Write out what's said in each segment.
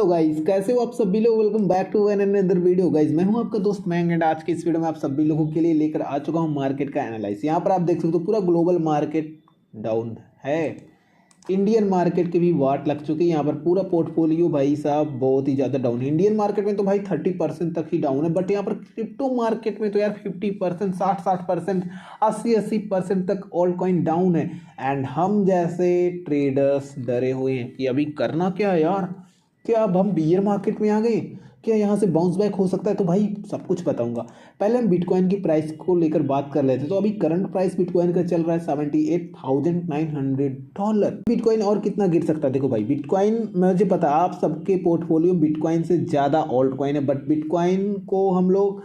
तो गाइस कैसे हो आप सभी लोग। Welcome back to an another video guys. मैं हूं आपका दोस्त मैंग एंड आज के इस वीडियो में आप सभी लोगों के लिए लेकर आ चुका हूं मार्केट का एनालाइज। यहां पर आप देख सकते हो पूरा ग्लोबल मार्केट डाउन है। इंडियन मार्केट के भी वाट लग चुके हैं। यहाँ पर पूरा पोर्टफोलियो भाई साहब बहुत ही ज़्यादा डाउन है। इंडियन मार्केट में तो भाई 30% तक ही डाउन है, बट यहाँ पर क्रिप्टो मार्केट में तो यार 50%, 60% 80% तक ऑल कॉइन डाउन है। एंड हम जैसे ट्रेडर्स डरे हुए हैं कि अभी करना क्या है यार, क्या अब हम बियर मार्केट में आ गए, क्या यहाँ से बाउंस बैक हो सकता है। तो भाई सब कुछ बताऊंगा। पहले हम बिटकॉइन की प्राइस को लेकर बात कर लेते हैं। तो अभी करंट प्राइस बिटकॉइन का चल रहा है $78,900। बिटकॉइन और कितना गिर सकता है। देखो भाई बिटकॉइन मुझे पता है आप सबके पोर्टफोलियो बिटकॉइन से ज़्यादा ऑल्ट कॉइन है, बट बिटकॉइन को हम लोग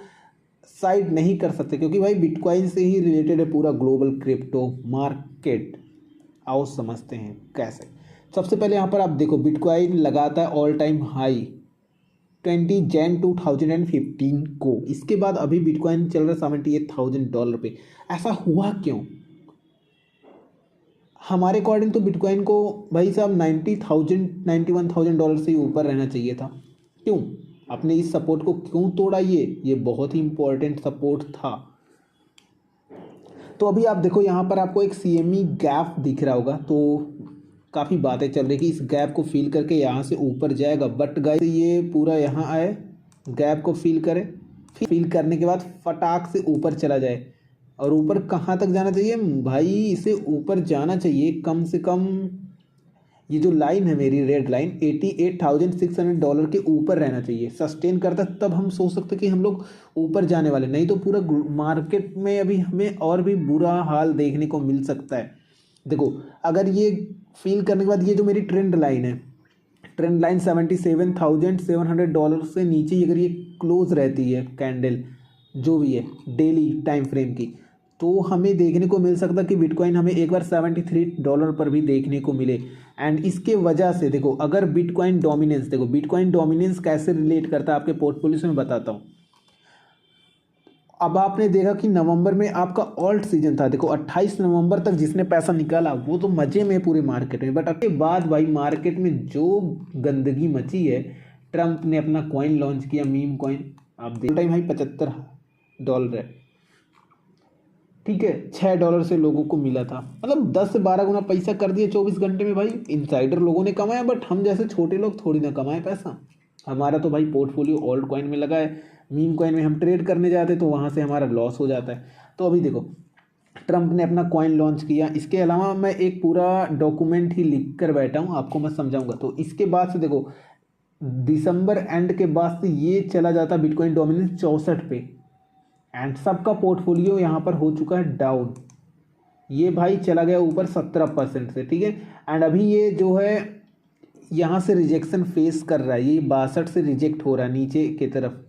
साइड नहीं कर सकते क्योंकि भाई बिटकॉइन से ही रिलेटेड है पूरा ग्लोबल क्रिप्टो मार्केट। आओ समझते हैं कैसे। सबसे पहले यहाँ पर आप देखो बिटकॉइन लगाता है ऑल टाइम हाई 20 जैन 2015 को। इसके बाद अभी बिटकॉइन चल रहा है $78,000 पे। ऐसा हुआ क्यों? हमारे अकॉर्डिंग तो बिटकॉइन को भाई साहब $90,000 $91,000 से ऊपर रहना चाहिए था। क्यों? आपने इस सपोर्ट को क्यों तोड़ा? ये बहुत ही इंपॉर्टेंट सपोर्ट था। तो अभी आप देखो यहाँ पर आपको एक CME गैप दिख रहा होगा। तो काफ़ी बातें चल रही कि इस गैप को फील करके यहाँ से ऊपर जाएगा, बट गाइस ये पूरा यहाँ आए, गैप को फील करे, फील करने के बाद फटाक से ऊपर चला जाए। और ऊपर कहाँ तक जाना चाहिए भाई? इसे ऊपर जाना चाहिए कम से कम, ये जो लाइन है मेरी रेड लाइन $88,600 के ऊपर रहना चाहिए। सस्टेन करता तब हम सोच सकते कि हम लोग ऊपर जाने वाले, नहीं तो पूरा मार्केट में अभी हमें और भी बुरा हाल देखने को मिल सकता है। देखो अगर ये फील करने के बाद ये जो मेरी ट्रेंड लाइन है, ट्रेंड लाइन $77,700 से नीचे अगर ये क्लोज रहती है कैंडल जो भी है डेली टाइम फ्रेम की, तो हमें देखने को मिल सकता कि बिटकॉइन हमें एक बार $73 पर भी देखने को मिले। एंड इसके वजह से देखो अगर बिटकॉइन डोमिनेंस, देखो बिटकॉइन डोमिनेंस कैसे रिलेट करता है आपके पोर्टफोलियो से मैं बताता हूँ। अब आपने देखा कि नवंबर में आपका ऑल्ट सीजन था। देखो 28 नवंबर तक जिसने पैसा निकाला वो तो मजे में पूरे मार्केट में, बट उसके बाद भाई मार्केट में जो गंदगी मची है, ट्रंप ने अपना कॉइन लॉन्च किया मीम कॉइन। आप देखो टाइम हाई $75 है, ठीक है। $6 से लोगों को मिला था, मतलब 10 से 12 गुना पैसा कर दिया 24 घंटे में। भाई इनसाइडर लोगों ने कमाया, बट हम जैसे छोटे लोग थोड़ी ना कमाए पैसा। हमारा तो भाई पोर्टफोलियो ऑल्ट कॉइन में लगा है, मीम कॉइन में हम ट्रेड करने जाते तो वहाँ से हमारा लॉस हो जाता है। तो अभी देखो ट्रंप ने अपना कॉइन लॉन्च किया। इसके अलावा मैं एक पूरा डॉक्यूमेंट ही लिख कर बैठा हूँ, आपको मैं समझाऊंगा। तो इसके बाद से देखो दिसंबर एंड के बाद से ये चला जाता बिटकॉइन डोमिनेंस 64 पे, एंड सबका पोर्टफोलियो यहाँ पर हो चुका है डाउन। ये भाई चला गया ऊपर 17% से, ठीक है। एंड अभी ये जो है यहाँ से रिजेक्शन फेस कर रहा है, ये 62 से रिजेक्ट हो रहा है नीचे की तरफ।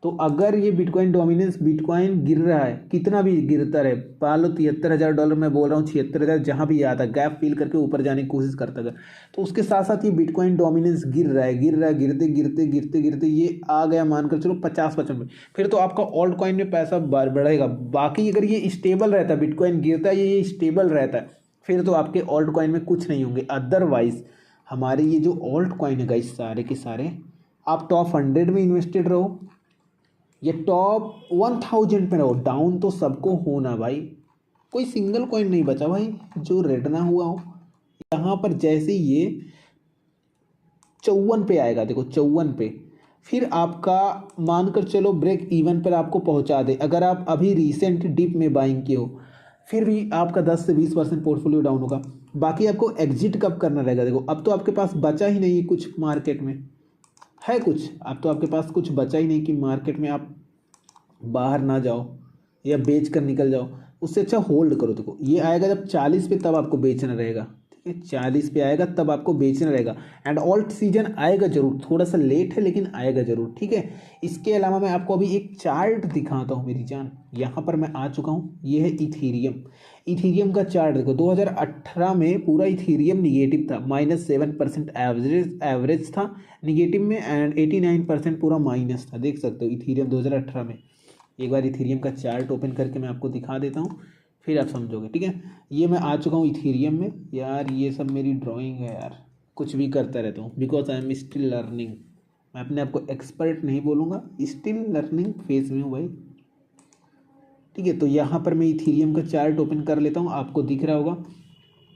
तो अगर ये बिटकॉइन डोमिनेंस, बिटकॉइन गिर रहा है, कितना भी गिरता रहे, पालो $73,000 मैं बोल रहा हूँ, 76,000 जहाँ भी आता, गैप फील करके ऊपर जाने की कोशिश करता है, तो उसके साथ साथ ये बिटकॉइन डोमिनेंस गिर रहा है, गिरते गिरते गिरते गिरते ये आ गया मानकर चलो 50-55 में, फिर तो आपका ऑल्ट कॉइन में पैसा बढ़ेगा। बाकी अगर ये स्टेबल रहता है, बिटकॉइन गिरता है ये स्टेबल रहता है, फिर तो आपके ऑल्ट कॉइन में कुछ नहीं होंगे। अदरवाइज हमारे ये जो ऑल्ट कॉइन है गाइस सारे के सारे, आप टॉप 100 में इन्वेस्टेड रहो या टॉप 1000 में रहो, डाउन तो सबको होना भाई। कोई सिंगल कॉइन नहीं बचा भाई जो रेड ना हुआ हो। यहाँ पर जैसे ये 54 पे आएगा, देखो 54 पे, फिर आपका मानकर चलो ब्रेक इवन पर आपको पहुँचा दे। अगर आप अभी रिसेंट डिप में बाइंग किए हो, फिर भी आपका 10 से 20% पोर्टफोलियो डाउन होगा। बाकी आपको एग्जिट कब करना रहेगा? देखो अब तो आपके पास बचा ही नहीं कुछ मार्केट में है, कुछ अब तो आपके पास कुछ बचा ही नहीं कि मार्केट में आप बाहर ना जाओ या बेच कर निकल जाओ। उससे अच्छा होल्ड करो। देखो ये आएगा जब 40 पे, तब आपको बेचना रहेगा, ठीक है। 40 पे आएगा तब आपको बेचना रहेगा। एंड ऑल्ट सीजन आएगा जरूर, थोड़ा सा लेट है लेकिन आएगा जरूर, ठीक है। इसके अलावा मैं आपको अभी एक चार्ट दिखाता हूँ मेरी जान। यहाँ पर मैं आ चुका हूँ, ये है इथीरियम। इथीरियम का चार्ट देखो, 2018 में पूरा इथीरियम निगेटिव था, -7% एवरेज था निगेटिव में, एंड 89% पूरा माइनस था। देख सकते हो इथीरियम 2018 में। एक बार इथीरियम का चार्ट ओपन करके मैं आपको दिखा देता हूँ, फिर आप समझोगे, ठीक है। ये मैं आ चुका हूँ इथीरियम में। यार ये सब मेरी ड्राइंग है यार, कुछ भी करता रहता हूँ because I am still learning. मैं अपने आप को एक्सपर्ट नहीं बोलूँगा, स्टिल लर्निंग फेज में हूँ भाई। ठीक है, तो यहाँ पर मैं इथीरियम का चार्ट ओपन कर लेता हूँ, आपको दिख रहा होगा।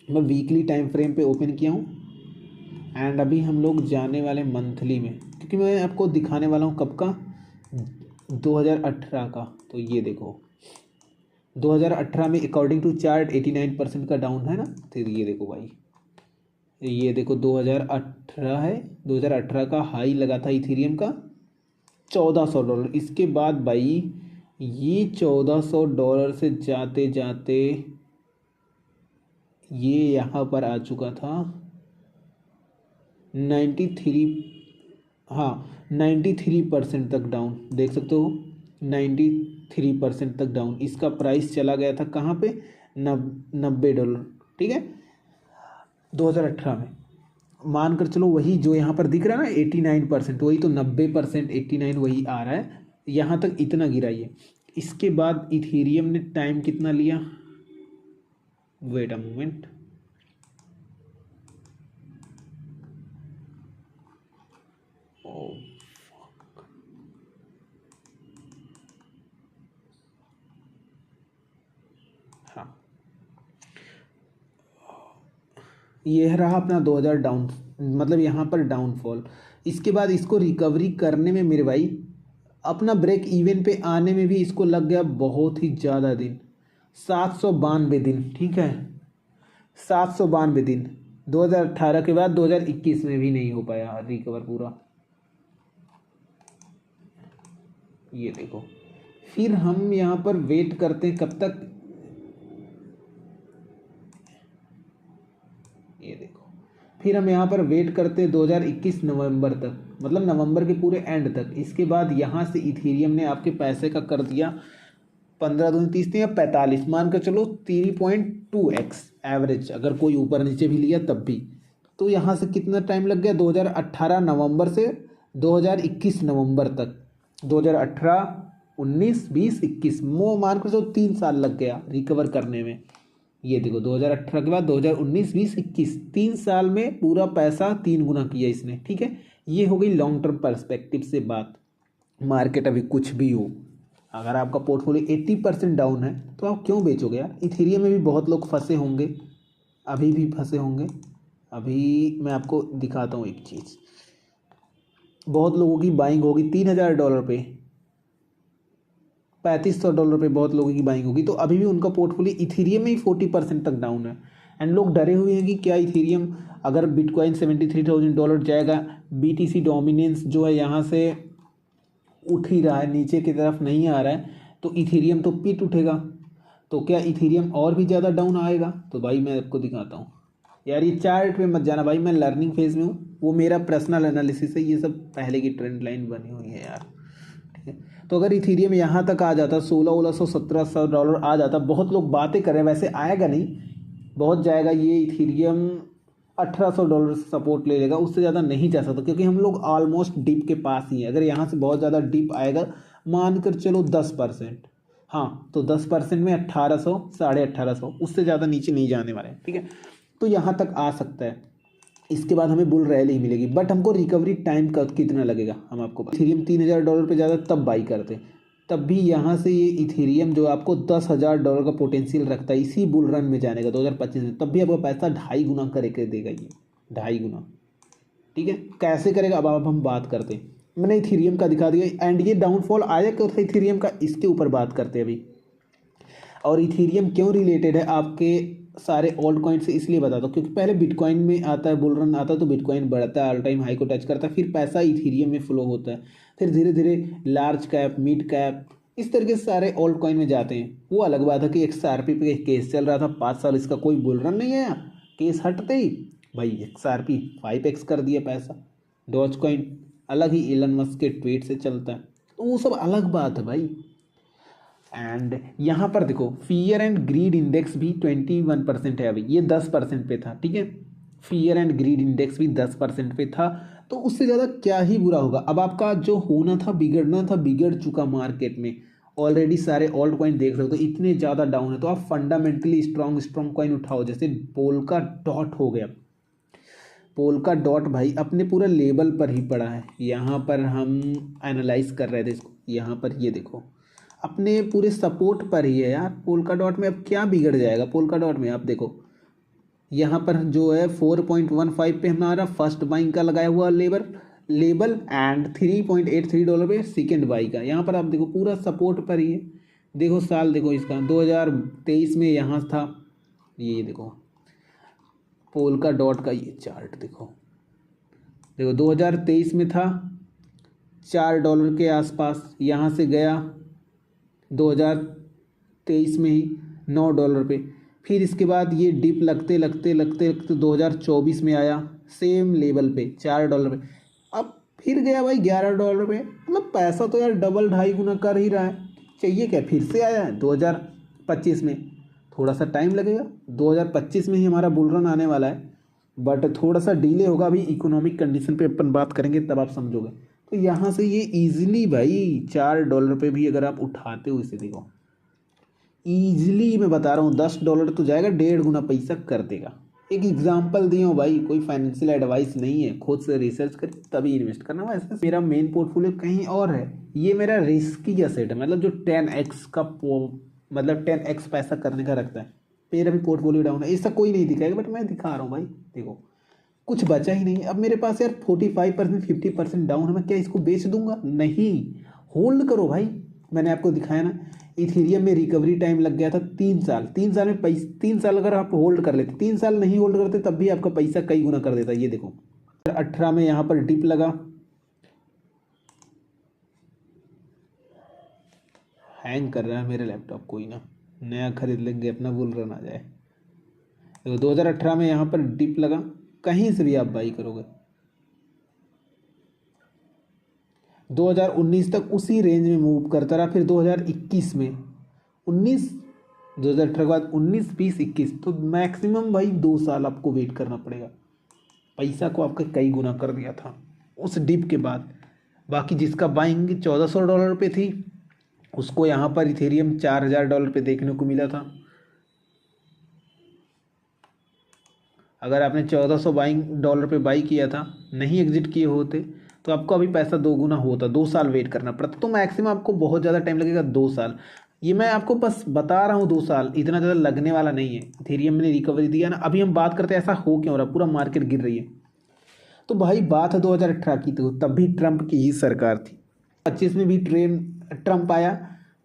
मैं वीकली टाइम फ्रेम पे ओपन किया हूँ एंड अभी हम लोग जाने वाले मंथली में, क्योंकि मैं आपको दिखाने वाला हूँ कब का, 2018 का। तो ये देखो 2018 में अकॉर्डिंग टू चार्ट 89% का डाउन है ना। फिर ये देखो भाई, ये देखो 2018 है, 2018 का हाई लगा था इथीरियम का $1400। इसके बाद भाई ये $1400 से जाते जाते ये यहाँ पर आ चुका था 93, हाँ 93% तक डाउन, देख सकते हो 93% तक डाउन। इसका प्राइस चला गया था कहाँ पे, $90। ठीक है, 2018 में मान कर चलो वही जो यहाँ पर दिख रहा है ना 89%, वही तो 90%, 89 वही आ रहा है। यहाँ तक इतना गिरा ये। इसके बाद इथेरियम ने टाइम कितना लिया, वेट अ मोमेंट, हाँ ये रहा अपना 2000 डाउन, मतलब यहाँ पर डाउनफॉल। इसके बाद इसको रिकवरी करने में मेरे भाई अपना ब्रेक इवन पे आने में भी इसको लग गया बहुत ही ज़्यादा दिन, 792 दिन। ठीक है, 792 दिन। 2018 के बाद 2021 में भी नहीं हो पाया रिकवर पूरा। ये देखो, फिर हम यहाँ पर वेट करते हैं कब तक, ये देखो फिर हम यहाँ पर वेट करते हैं 2021 नवंबर तक, मतलब नवंबर के पूरे एंड तक। इसके बाद यहाँ से इथेरियम ने आपके पैसे का कर दिया 15 दूनी 30 या 45, मान कर चलो 3.2x एवरेज, अगर कोई ऊपर नीचे भी लिया तब भी। तो यहाँ से कितना टाइम लग गया, 2018 नवंबर से 2021 नवंबर तक, 2018, 19, 20, 21, वो मान कर चलो 3 साल लग गया रिकवर करने में। ये देखो 2018 के बाद 2019, 20, 21, 3 साल में पूरा पैसा 3 गुना किया इसने। ठीक है, ये हो गई लॉन्ग टर्म पर्सपेक्टिव से बात। मार्केट अभी कुछ भी हो, अगर आपका पोर्टफोलियो 80% डाउन है तो आप क्यों बेचोगे यार। इथेरियम में भी बहुत लोग फंसे होंगे, अभी भी फंसे होंगे। अभी मैं आपको दिखाता हूँ एक चीज़, बहुत लोगों की बाइंग होगी $3000 पे, $3500 पे बहुत लोगों की बाइंग होगी। तो अभी भी उनका पोर्टफोलियो इथेरियम में ही 40% तक डाउन है। एंड लोग डरे हुए हैं कि क्या इथेरियम अगर बिटकॉइन $73,000 जाएगा, BTC डोमिनेंस जो है यहाँ से उठ ही रहा है, नीचे की तरफ नहीं आ रहा है, तो इथेरियम तो पिट उठेगा। तो क्या इथेरियम और भी ज़्यादा डाउन आएगा। तो भाई मैं आपको दिखाता हूँ यार, ये चार्ट पे मत जाना भाई, मैं लर्निंग फेज में हूँ, वो मेरा पर्सनल एनालिसिस है, ये सब पहले की ट्रेंड लाइन बनी हुई है यार। ठीक है, तो अगर इथेरियम यहाँ तक आ जाता, 1600 $1700 आ जाता, बहुत लोग बातें कर रहे हैं, वैसे आएगा नहीं, बहुत जाएगा ये इथेरियम, $1800 से सपोर्ट ले लेगा, उससे ज़्यादा नहीं जा सकता, क्योंकि हम लोग ऑलमोस्ट डिप के पास ही हैं। अगर यहाँ से बहुत ज़्यादा डिप आएगा, मान कर चलो 10%, हाँ तो 10% में 1800, 1850, उससे ज़्यादा नीचे नहीं जाने वाले। ठीक है, तो यहाँ तक आ सकता है। इसके बाद हमें बुल रैली ही मिलेगी, बट हमको रिकवरी टाइम का कितना लगेगा हम आपको, इथेरियम $3000 पे ज़्यादा तब बाई करते, तब भी यहाँ से ये इथेरियम जो आपको $10,000 का पोटेंशियल रखता है इसी बुल रन में जाने का 2025 में, तब भी आपका पैसा 2.5 गुना करके देगा, ये 2.5 गुना। ठीक है, कैसे करेगा अब हम बात करते हैं। मैंने इथेरियम का दिखा दिया, एंड ये डाउनफॉल आया क्यों था इथेरियम का, इसके ऊपर बात करते हैं अभी। और इथेरियम क्यों रिलेटेड है आपके सारे ओल्ड कॉइन से, इसलिए बताता हूँ क्योंकि पहले बिटकॉइन में आता है, बुल रन आता है तो बिटकॉइन बढ़ता है, ऑल टाइम हाई को टच करता है, फिर पैसा इथेरियम में फ्लो होता है, फिर धीरे धीरे लार्ज कैप, मिड कैप, इस तरीके से सारे ओल्ड कॉइन में जाते हैं। वो अलग बात है कि XRP पे केस चल रहा था 5 साल, इसका कोई बुल रन नहीं आया, केस हटते ही भाई XRP 5x कर दिया पैसा। डॉज कॉइन अलग ही एलन मस्क के ट्वीट से चलता है, तो वो सब अलग बात है भाई। एंड यहाँ पर देखो फियर एंड ग्रीड इंडेक्स भी 21% है, अभी ये 10% पे था। ठीक है, फियर एंड ग्रीड इंडेक्स भी 10% पे था, तो उससे ज़्यादा क्या ही बुरा होगा। अब आपका जो होना था, बिगड़ना था, बिगड़ चुका मार्केट में ऑलरेडी। सारे ओल्ड कॉइन देख रहे हो तो इतने ज़्यादा डाउन है, तो आप फंडामेंटली स्ट्रॉन्ग कॉइन उठाओ, जैसे पोल्का डॉट हो गया, पोल्का डॉट भाई अपने पूरे लेवल पर ही पड़ा है। यहाँ पर हम एनालाइज कर रहे थे इसको, यहाँ पर ये देखो अपने पूरे सपोर्ट पर ही है यार। पोल्का डॉट में अब क्या बिगड़ जाएगा, पोल्का डॉट में आप देखो यहाँ पर जो है 4.15 पे हमारा फर्स्ट बाइंग का लगाया हुआ लेबल एंड $3.83 पे सेकेंड बाई का। यहाँ पर आप देखो पूरा सपोर्ट पर ही है। देखो साल देखो इसका 2023 में यहाँ था, ये देखो पोल्का डॉट का ये चार्ट देखो, देखो 2023 में था $4 के आसपास, यहाँ से गया 2023 में ही $9 पे। फिर इसके बाद ये डिप लगते लगते लगते लगते 2024 में आया सेम लेवल पे $4 पे, अब फिर गया भाई $11 पे। मतलब पैसा तो यार डबल ढाई गुना कर ही रहा है, चाहिए क्या। फिर से आया है 2025 में, थोड़ा सा टाइम लगेगा, 2025 में ही हमारा बुल रन आने वाला है, बट थोड़ा सा डिले होगा। अभी इकोनॉमिक कंडीशन पे अपन बात करेंगे तब आप समझोगे। तो यहाँ से ये इजीली भाई $4 पे भी अगर आप उठाते हो इसे, देखो ईजिली मैं बता रहा हूँ $10 तो जाएगा, 1.5 गुना पैसा कर देगा। एक एग्जांपल दिया हूँ भाई, कोई फाइनेंशियल एडवाइस नहीं है, खुद से रिसर्च कर तभी इन्वेस्ट करना। वैसे मेरा मेन पोर्टफोलियो कहीं और है, ये मेरा रिस्की असेट है, मतलब जो 10x का मतलब 10x पैसा करने का रखता है। मेरा भी पोर्टफोलियो डाउन है, ऐसा कोई नहीं दिखाएगा बट मैं दिखा रहा हूँ भाई। देखो कुछ बचा ही नहीं। अब मेरे पास यार 45% 50% डाउन है, मैं क्या इसको बेच दूंगा? नहीं, होल्ड करो भाई। मैंने आपको दिखाया ना, इथेरियम में रिकवरी टाइम लग गया था 3 साल। 3 साल में 3 साल अगर आप होल्ड कर लेते, 3 साल नहीं होल्ड करते तब भी आपका पैसा कई गुना कर देता। ये देखो 18 में यहाँ पर डिप लगा, हैंग कर रहा है मेरे लैपटॉप, कोई ना नया खरीद लेंगे अपना बुल रन आ जाए। तो 2018 में यहाँ पर डिप लगा, कहीं से भी आप बाई करोगे 2019 तक उसी रेंज में मूव करता रहा। फिर 2021 में 2018 के बाद 19, 20, 21, तो मैक्सिमम भाई 2 साल आपको वेट करना पड़ेगा। पैसा को आपका कई गुना कर दिया था उस डिप के बाद। बाकी जिसका बाइंग $1400 पे थी उसको यहाँ पर इथेरियम $4000 पे देखने को मिला था। अगर आपने $1400 पे बाई किया था, नहीं एग्जिट किए होते तो आपको अभी पैसा 2 गुना होता। 2 साल वेट करना पड़ता, तो मैक्सिमम आपको बहुत ज़्यादा टाइम लगेगा 2 साल। ये मैं आपको बस बता रहा हूँ, 2 साल इतना ज़्यादा लगने वाला नहीं है। इथेरियम ने रिकवरी दिया ना, अभी हम बात करते हैं ऐसा हो क्यों रहा, पूरा मार्केट गिर रही है। तो भाई बात है 2018 की, तो तब भी ट्रंप की ही सरकार थी। 25 में भी ट्रंप आया,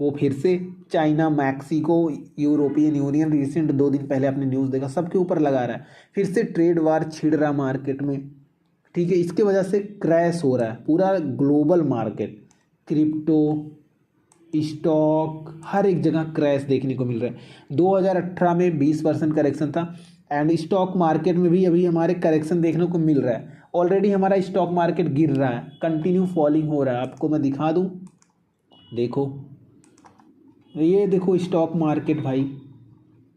वो फिर से China, Mexico, European union, recent 2 दिन पहले आपने न्यूज़ देखा, सबके ऊपर लगा रहा है। फिर से ट्रेड वार छिड़ रहा मार्केट में, ठीक है। इसके वजह से क्रैश हो रहा है पूरा ग्लोबल मार्केट, क्रिप्टो, स्टॉक, हर एक जगह क्रैश देखने को मिल रहा है। 2018 में 20% करेक्शन था एंड स्टॉक मार्केट में भी अभी हमारे करेक्शन देखने को मिल रहा है। ऑलरेडी हमारा स्टॉक मार्केट गिर रहा है, कंटिन्यू फॉलिंग हो रहा है। आपको मैं दिखा दूं, देखो ये देखो स्टॉक मार्केट भाई,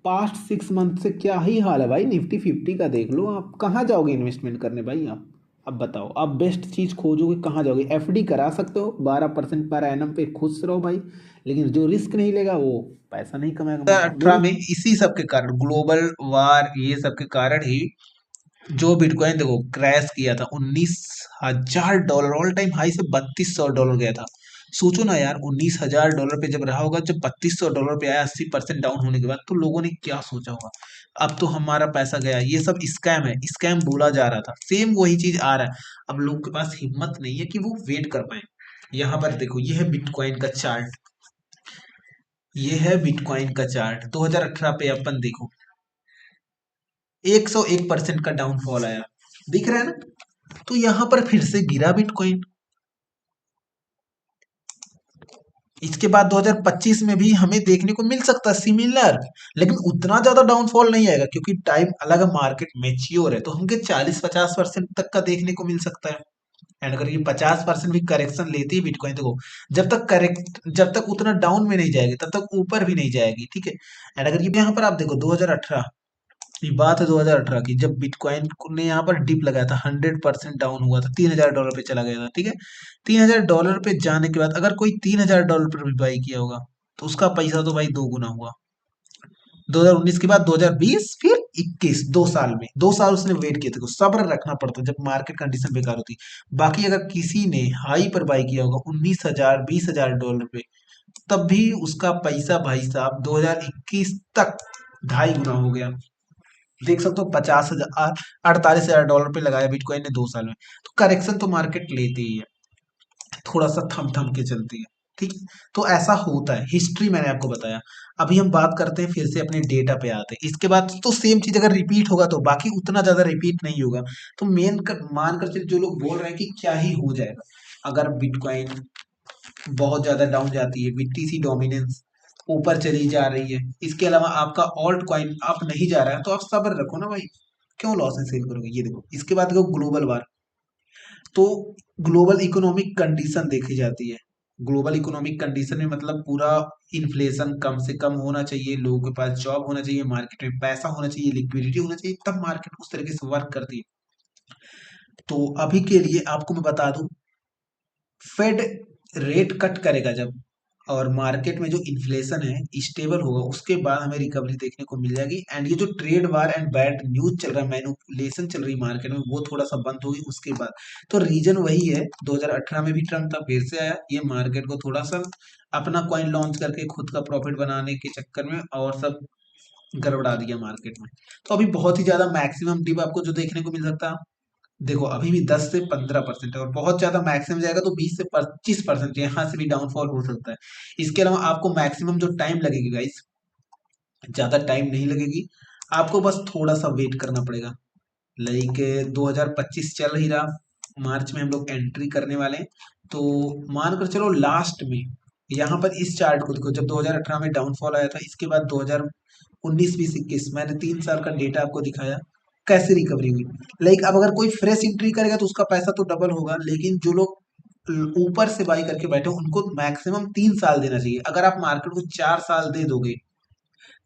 पास्ट 6 मंथ से क्या ही हाल है भाई। निफ्टी 50 का देख लो, आप कहाँ जाओगे इन्वेस्टमेंट करने भाई? आप अब बताओ, आप बेस्ट चीज़ खोजोगे कहाँ जाओगे? एफडी करा सकते हो 12% पर एनम पे, खुश रहो भाई, लेकिन जो रिस्क नहीं लेगा वो पैसा नहीं कमाएगा। 2018 में इसी सब के कारण, ग्लोबल वार, ये सब के कारण ही जो बिटकॉइन देखो क्रैश किया था। $19,000 ऑल टाइम हाई से $3200 गया था। सोचो ना यार, $19,000 पे जब रहा होगा, जब $3200 पे आया 80% डाउन होने के बाद, तो लोगों ने क्या सोचा होगा, अब तो हमारा पैसा गया, ये सब स्कैम है। स्कैम बोला जा रहा था, सेम वही चीज आ रहा है। अब लोगों के पास हिम्मत नहीं है कि वो वेट कर पाए। यहाँ पर देखो, ये है बिटकॉइन का चार्ट, ये है बिटकॉइन का चार्ट 2018 पे। अपन देखो 101% का डाउनफॉल आया, दिख रहा है ना। तो यहां पर फिर से गिरा बिटकॉइन। इसके बाद 2025 में भी हमें देखने को मिल सकता है सिमिलर, लेकिन उतना ज्यादा डाउनफॉल नहीं आएगा क्योंकि टाइम अलग है, मार्केट मेच्योर है। तो हमके 40-50% तक का देखने को मिल सकता है। एंड अगर ये 50% भी करेक्शन लेती है बिटकॉइन, देखो जब तक उतना डाउन में नहीं जाएगी तब तक ऊपर भी नहीं जाएगी, ठीक है। एंड अगर ये यहाँ पर आप देखो 2018, ये बात है 2018 की, जब बिटकॉइन ने यहाँ पर डिप लगाया था, 100% डाउन हुआ था, $3000 पे चला गया था, ठीक है। $3000 पे जाने के बाद अगर कोई $3000 पर भी बाई किया होगा तो उसका पैसा तो भाई 2 गुना हुआ। 2019 के बाद 2020 फिर 21, 2 साल में 2 साल उसने वेट किया। देखो सब्र रखना पड़ता है जब मार्केट कंडीशन बेकार होती है। बाकी अगर किसी ने हाई पर बाई किया होगा 19,000 20,000 डॉलर पे, तब भी उसका पैसा भाई साहब 2021 तक 2.5 गुना हो गया। देख सकते हो 50,000 48,000 डॉलर पे लगाया बिटकॉइन ने 2 साल में। तो करेक्शन तो मार्केट लेते ही है, थोड़ा सा थम थम के चलती है। ठीक है, तो ऐसा होता है, हिस्ट्री मैंने आपको बताया। अभी हम बात करते हैं फिर से अपने डेटा पे आते हैं। इसके बाद तो सेम चीज अगर रिपीट होगा तो बाकी उतना ज्यादा रिपीट नहीं होगा। तो मान कर चलिए जो लोग बोल रहे हैं कि क्या ही हो जाएगा अगर बिटकॉइन बहुत ज्यादा डाउन जाती है, बीटीसी डोमिनेंस ऊपर चली जा रही है, इसके अलावा आपका ऑल्ट कॉइन अप नहीं जा रहा है, तो आप सब्र रखो ना भाई, क्यों लॉस में सेल करोगे। ये देखो इसके बाद देखो ग्लोबल वार। तो ग्लोबल इकोनॉमिक कंडीशन देखी जाती है। ग्लोबल इकोनॉमिक कंडीशन में मतलब पूरा इन्फ्लेशन कम से कम होना चाहिए, लोगों के पास जॉब होना चाहिए, मार्केट में पैसा होना चाहिए, लिक्विडिटी होना चाहिए, तब मार्केट उस तरीके से वर्क करती है। तो अभी के लिए आपको मैं बता दूं, फेड रेट कट करेगा जब, और मार्केट में जो इन्फ्लेशन है स्टेबल होगा, उसके बाद हमें रिकवरी देखने को मिल जाएगी। एंड ये जो trade war and bad news चल रहा है, मैनिपुलेशन चल रही है मार्केट में, वो थोड़ा सा बंद होगी उसके बाद। तो रीजन वही है, 2018 में भी ट्रम्प था, फिर से आया, ये मार्केट को थोड़ा सा अपना कॉइन लॉन्च करके खुद का प्रॉफिट बनाने के चक्कर में और सब गड़बड़ा दिया मार्केट में। तो अभी बहुत ही ज्यादा मैक्सिमम डिप आपको जो देखने को मिल सकता है, देखो अभी भी 10 से 15% है, और बहुत ज्यादा मैक्सिमम जाएगा तो 20 से 25% यहाँ से भी डाउनफॉल हो सकता है। इसके अलावा आपको मैक्सिमम जो टाइम लगेगी गाइस, ज्यादा टाइम नहीं लगेगी, आपको बस थोड़ा सा वेट करना पड़ेगा। लाइक 2025 चल ही रहा, मार्च में हम लोग एंट्री करने वाले हैं। तो मान कर चलो लास्ट में, यहाँ पर इस चार्ट को देखो, जब 2018 में डाउनफॉल आया था, इसके बाद 2019 20 21 मैंने 3 साल का डेटा आपको दिखाया कैसे रिकवरी हुई। लाइक अब अगर कोई फ्रेश एंट्री करेगा तो उसका पैसा तो डबल होगा, लेकिन जो लोग ऊपर से बाई करके बैठे उनको मैक्सिमम 3 साल देना चाहिए। अगर आप मार्केट को 4 साल दे दोगे,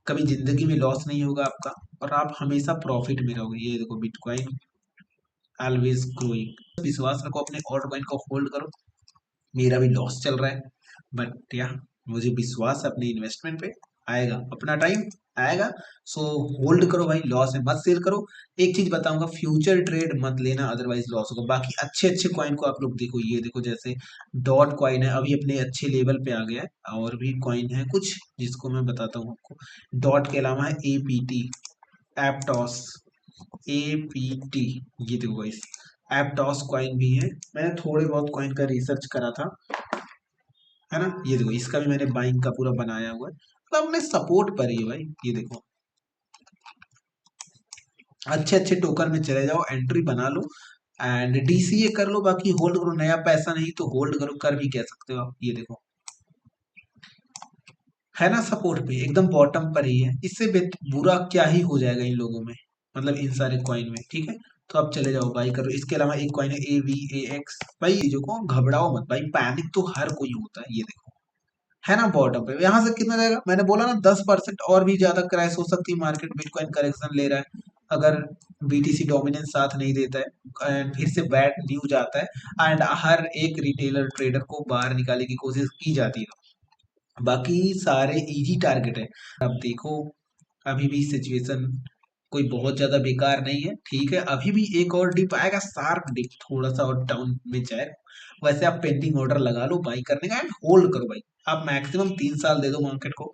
कभी जिंदगी में लॉस नहीं होगा आपका, और आप हमेशा प्रॉफिट में रहोगे। ये देखो बिटकॉइन ऑलवेज ग्रोइंग। विश्वास रखो अपने ऑल्ट कॉइन को होल्ड करो। मेरा भी लॉस चल रहा है, बट या मुझे विश्वास है अपने इन्वेस्टमेंट पे, आएगा अपना टाइम आएगा। सो होल्ड करो भाई, लॉस में मत सेल करो। एक चीज बताऊंगा, फ्यूचर ट्रेड मत लेना, अदरवाइज लॉस होगा। बाकी अच्छे अच्छे कॉइन को आप लोग देखो, ये देखो जैसे डॉट कॉइन है, अभी अपने अच्छे लेवल पे आ गया है। और भी कॉइन है कुछ जिसको मैं बताता हूँ आपको। डॉट के अलावा है एपीटी, एप्टॉस, एपीटी, ये देखो गाइस, एप्टॉस कॉइन भी है। मैंने थोड़े बहुत कॉइन का रिसर्च करा था, है ना। ये देखो इसका भी मैंने बाइंग का पूरा बनाया हुआ है, मतलब अपने सपोर्ट पर ही है भाई। ये देखो अच्छे अच्छे टोकन में चले जाओ, एंट्री बना लो एंड डीसीए कर लो, बाकी होल्ड करो। नया पैसा नहीं तो होल्ड करो, कर भी कह सकते हो आप। ये देखो है ना, सपोर्ट पे एकदम बॉटम पर ही है। इससे बुरा क्या ही हो जाएगा इन लोगों में, मतलब इन सारे कॉइन में। ठीक है, तो आप चले जाओ बाई करो। इसके अलावा एक कॉइन है AVAX। भाई चीजों को घबराओ मत भाई, पैनिक तो हर कोई होता है। ये देखो है ना बॉटम पे, यहाँ से कितना जाएगा, मैंने बोला ना 10% और भी ज्यादा क्रैश हो सकती है मार्केट। बिटकॉइन करेक्शन ले रहा है, अगर बीटीसी डोमिनेंस साथ नहीं देता है एंड फिर से बैड न्यूज आता है, एंड हर एक रिटेलर ट्रेडर को बाहर निकालने की कोशिश की जाती है। बाकी सारे इजी टारगेट है। अब देखो अभी भी सिचुएशन कोई बहुत ज्यादा बेकार नहीं है। ठीक है, अभी भी एक और डिप आएगा, शार्प डिप, थोड़ा सा और डाउन में जाएगा। वैसे आप पेंडिंग ऑर्डर लगा लो बाई करने का एंड होल्ड करो भाई। आप मैक्सिमम 3 साल दे दो मार्केट को।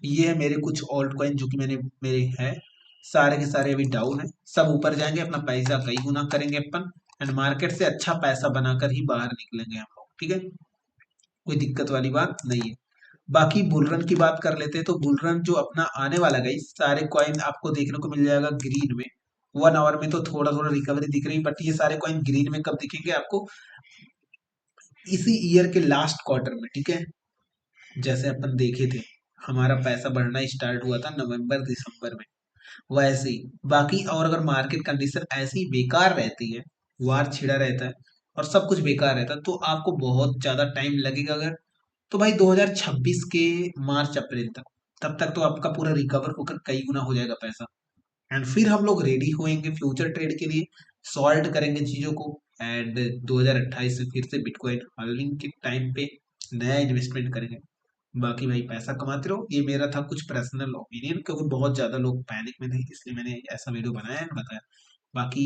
ये है मेरे कुछ ऑल्ट कॉइन जो कि मैंने मेरे हैं, सारे के सारे अभी डाउन है। सब ऊपर जाएंगे, अपना पैसा कई गुना करेंगे अपन, एंड मार्केट से अच्छा पैसा बनाकर ही बाहर निकलेंगे हम लोग। ठीक है, कोई दिक्कत वाली बात नहीं है। बाकी बुलरन की बात कर लेते हैं, तो बुलरन जो अपना आने वाला है, सारे कॉइन आपको देखने को मिल जाएगा ग्रीन में। 1 आवर में तो थोड़ा थोड़ा रिकवरी दिख रही है, बट ये सारे कॉइन ग्रीन में कब दिखेंगे आपको, इसी ईयर के लास्ट क्वार्टर में। ठीक है, जैसे अपन देखे थे हमारा पैसा बढ़ना स्टार्ट हुआ था नवंबर दिसंबर में, वैसे ही। बाकी और अगर मार्केट कंडीशन ऐसी बेकार रहती है, वार छिड़ा रहता है और सब कुछ बेकार रहता है, तो आपको बहुत ज्यादा टाइम लगेगा। अगर तो भाई 2026 के मार्च अप्रैल तक, तब तक तो आपका पूरा रिकवर होकर कई गुना हो जाएगा पैसा। एंड फिर हम लोग रेडी होएंगे फ्यूचर ट्रेड के लिए, सॉल्व करेंगे चीजों को। एंड 2028 से फिर से बिटकॉइन हाल्विंग के टाइम पे नया इन्वेस्टमेंट करेंगे। बाकी भाई पैसा कमाते रहो, ये मेरा था कुछ पर्सनल ओपिनियन, क्योंकि बहुत ज्यादा लोग पैनिक में थे इसलिए मैंने ऐसा वीडियो बनाया है बताया। बाकी